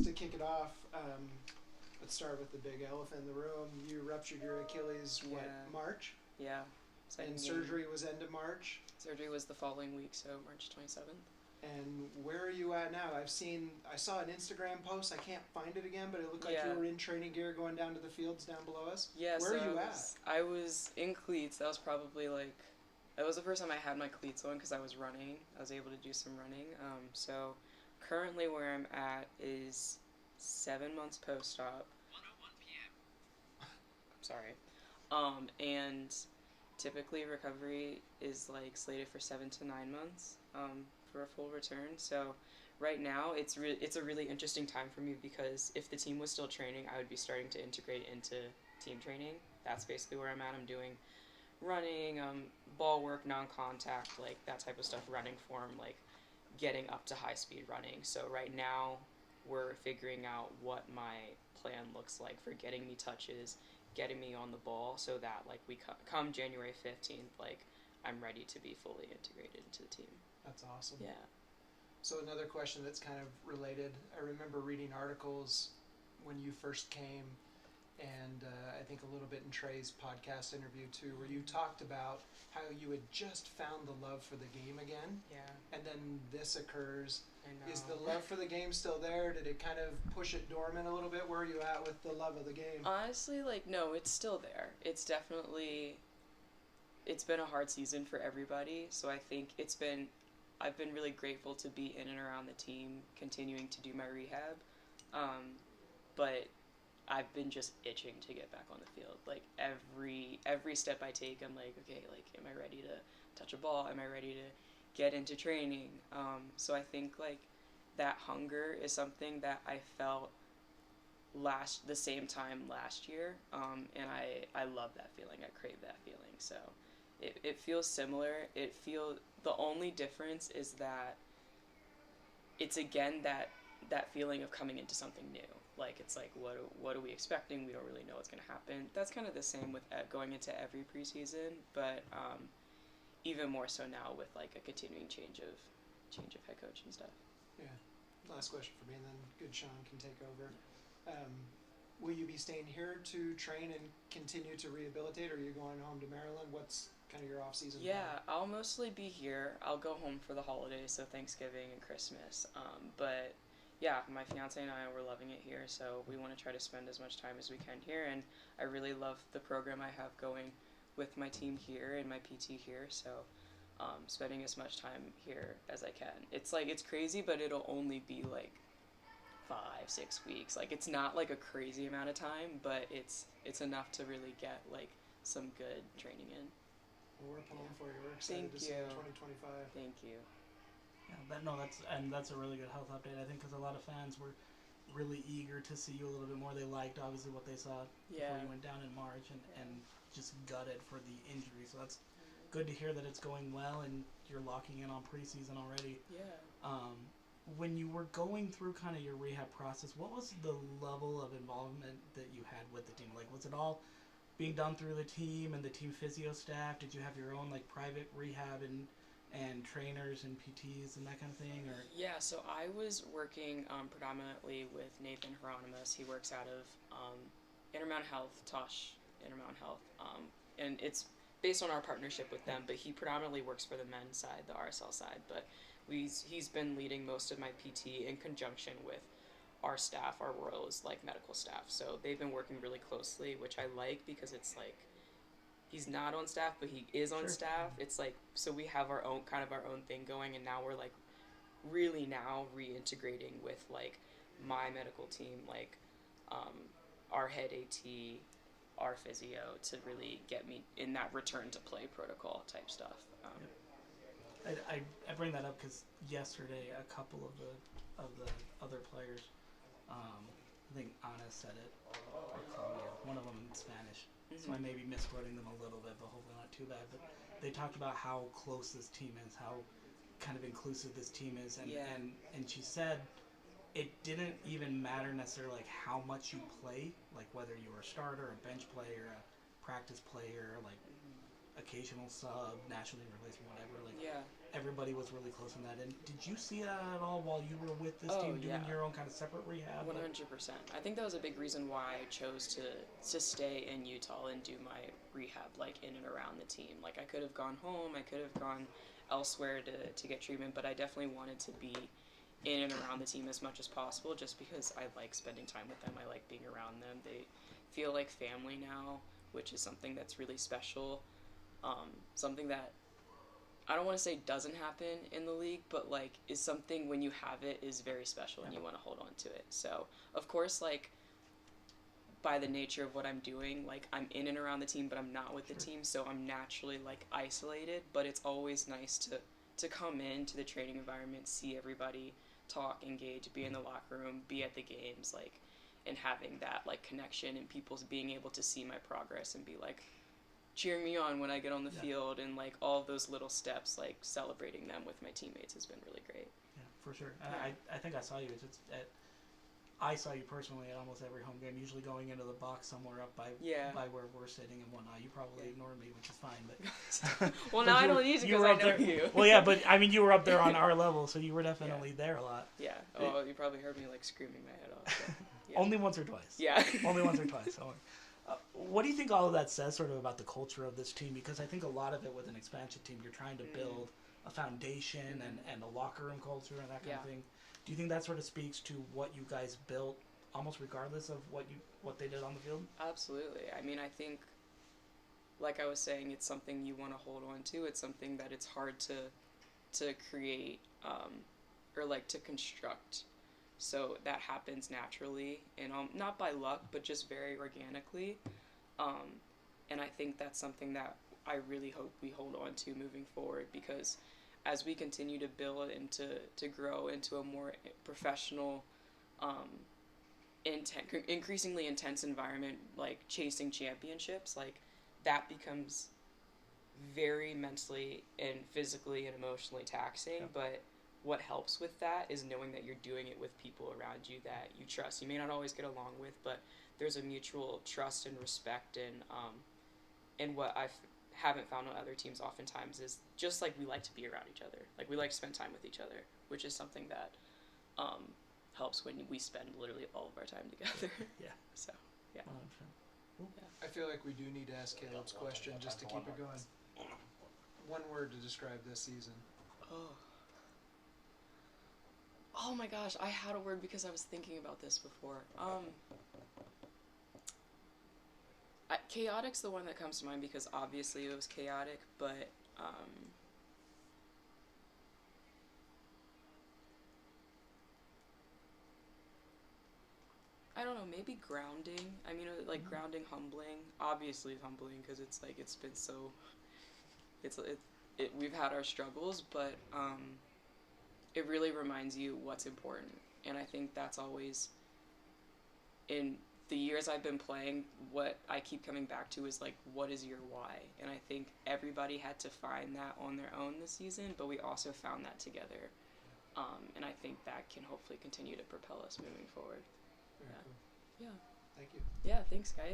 To kick it off, let's start with the big elephant in the room. You ruptured your Achilles, March? Yeah. And surgery was end of March? Surgery was the following week, so March 27th. And where are you at now? I saw an Instagram post. I can't find it again, but it looked like you were in training gear going down to the fields down below us. Yeah, where are you at? I was in cleats. That was probably that was the first time I had my cleats on because I was running. I was able to do some running. So currently where I'm at is 7 months post-op. 1:01 p.m. Sorry. And typically recovery is slated for 7 to 9 months for a full return. So right now it's a really interesting time for me because if the team was still training, I would be starting to integrate into team training. That's basically where I'm at. I'm doing running, ball work, non-contact, that type of stuff, running form, getting up to high speed running. So right now we're figuring out what my plan looks like for getting me touches, getting me on the ball, so that we come January 15th, I'm ready to be fully integrated into the team. That's awesome. Yeah. So another question that's kind of related. I remember reading articles when you first came, and I think a little bit in Trey's podcast interview too, where you talked about how you had just found the love for the game again. Yeah. And then this occurs. I know. Is the love for the game still there? Did it kind of push it dormant a little bit? Where are you at with the love of the game? Honestly, no, it's still there. It's been a hard season for everybody, so I think I've been really grateful to be in and around the team, continuing to do my rehab, but I've been just itching to get back on the field. Every step I take, I'm okay, am I ready to touch a ball? Am I ready to get into training? So I think that hunger is something that I felt the same time last year, and I love that feeling. I crave that feeling. So it feels similar. The only difference is that it's again that feeling of coming into something new. It's what are we expecting? We don't really know what's going to happen. That's kind of the same with going into every preseason, but even more so now with a continuing change of head coach and stuff. Yeah. Last question for me, and then good Sean can take over. Will you be staying here to train and continue to rehabilitate, or are you going home to Maryland? What's kind of your off-season plan? Yeah, I'll mostly be here. I'll go home for the holidays, so Thanksgiving and Christmas. But yeah, my fiance and I, we're loving it here, so we want to try to spend as much time as we can here, and I really love the program I have going with my team here and my PT here, so spending as much time here as I can. It's crazy, but it'll only be 5-6 weeks. It's not a crazy amount of time, but it's enough to really get some good training in. Well, we're pulling for you. We're excited to see you in 2025. Thank you. Yeah, that's a really good health update. I think because a lot of fans were really eager to see you a little bit more. They liked obviously what they saw before you went down in March, and just gutted for the injury. So that's good to hear that it's going well and you're locking in on preseason already. Yeah. When you were going through kind of your rehab process, what was the level of involvement that you had with the team? Was it all being done through the team and the team physio staff? Did you have your own private rehab and trainers and PTs and that kind of thing? Or yeah, so I was working predominantly with Nathan Hieronymus. He works out of Intermountain Health, Tosh Intermountain Health, and it's based on our partnership with them, but he predominantly works for the men's side, the RSL side, but he's been leading most of my PT in conjunction with our staff, our Royals medical staff. So they've been working really closely, which I like because it's he's not on staff, but he is on staff. It's so we have our own thing going, and now we're really now reintegrating with my medical team, our head AT, our physio, to really get me in that return to play protocol type stuff. I bring that up because yesterday a couple of the other players, I think Ana said it, or Claudia, one of them in Spanish, so I may be misquoting them a little bit, but hopefully not too bad. But they talked about how close this team is, how kind of inclusive this team is, and she said it didn't even matter necessarily how much you play, whether you were a starter, a bench player, a practice player, occasional sub, national team replacement, whatever. Like Yeah. everybody was really close in that. And did you see that at all while you were with this Oh, team doing yeah. your own kind of separate rehab? 100%. I think that was a big reason why I chose to stay in Utah and do my rehab like in and around the team. Like I could have gone home, I could have gone elsewhere to get treatment, but I definitely wanted to be in and around the team as much as possible just because I like spending time with them. I like being around them. They feel like family now, which is something that's really special. Something that I don't want to say doesn't happen in the league, but like is something when you have it is very special and you want to hold on to it. So of course, like by the nature of what I'm doing, like I'm in and around the team, but I'm not with the team, so I'm naturally like isolated. But it's always nice to come into the training environment, see everybody, talk, engage, be in the locker room, be at the games, like, and having that like connection and people being able to see my progress and be like cheering me on when I get on the field, and like all of those little steps, like celebrating them with my teammates has been really great. Yeah, for sure. I think I saw you. I saw you personally at almost every home game, usually going into the box somewhere up by where we're sitting and whatnot. You probably ignored me, which is fine. But well, now I don't need to because I know you. Well, yeah, but I mean, you were up there on our level, so you were definitely there a lot. Yeah. Oh, you probably heard me like screaming my head off. So, yeah. Only once or twice. Yeah. Only once or twice. What do you think all of that says sort of about the culture of this team? Because I think a lot of it with an expansion team, you're trying to build a foundation and a locker room culture and that kind of thing. Do you think that sort of speaks to what you guys built, almost regardless of what they did on the field? Absolutely. I mean, I think, like I was saying, it's something you want to hold on to. It's something that it's hard to create or like to construct. So that happens naturally, and not by luck, but just very organically. And I think that's something that I really hope we hold on to moving forward, because as we continue to build and to grow into a more professional, increasingly intense environment, like chasing championships, like that becomes very mentally and physically and emotionally taxing, but what helps with that is knowing that you're doing it with people around you that you trust. You may not always get along with, but there's a mutual trust and respect, and what I haven't found on other teams oftentimes is just like we like to be around each other. Like we like to spend time with each other, which is something that helps when we spend literally all of our time together. Yeah. So, yeah. I feel like we do need to ask Caleb's question just to keep it going. One word to describe this season. Oh my gosh, I had a word because I was thinking about this before. Chaotic's the one that comes to mind because obviously it was chaotic, but I don't know, maybe grounding. I mean, like grounding, humbling. Obviously humbling because it's like it's been so. We've had our struggles, but it really reminds you what's important, and I think that's always, in the years I've been playing, what I keep coming back to is like, what is your why? And I think everybody had to find that on their own this season, but we also found that together, and I think that can hopefully continue to propel us moving forward. Very cool. Yeah. Thank you. Yeah, thanks guys.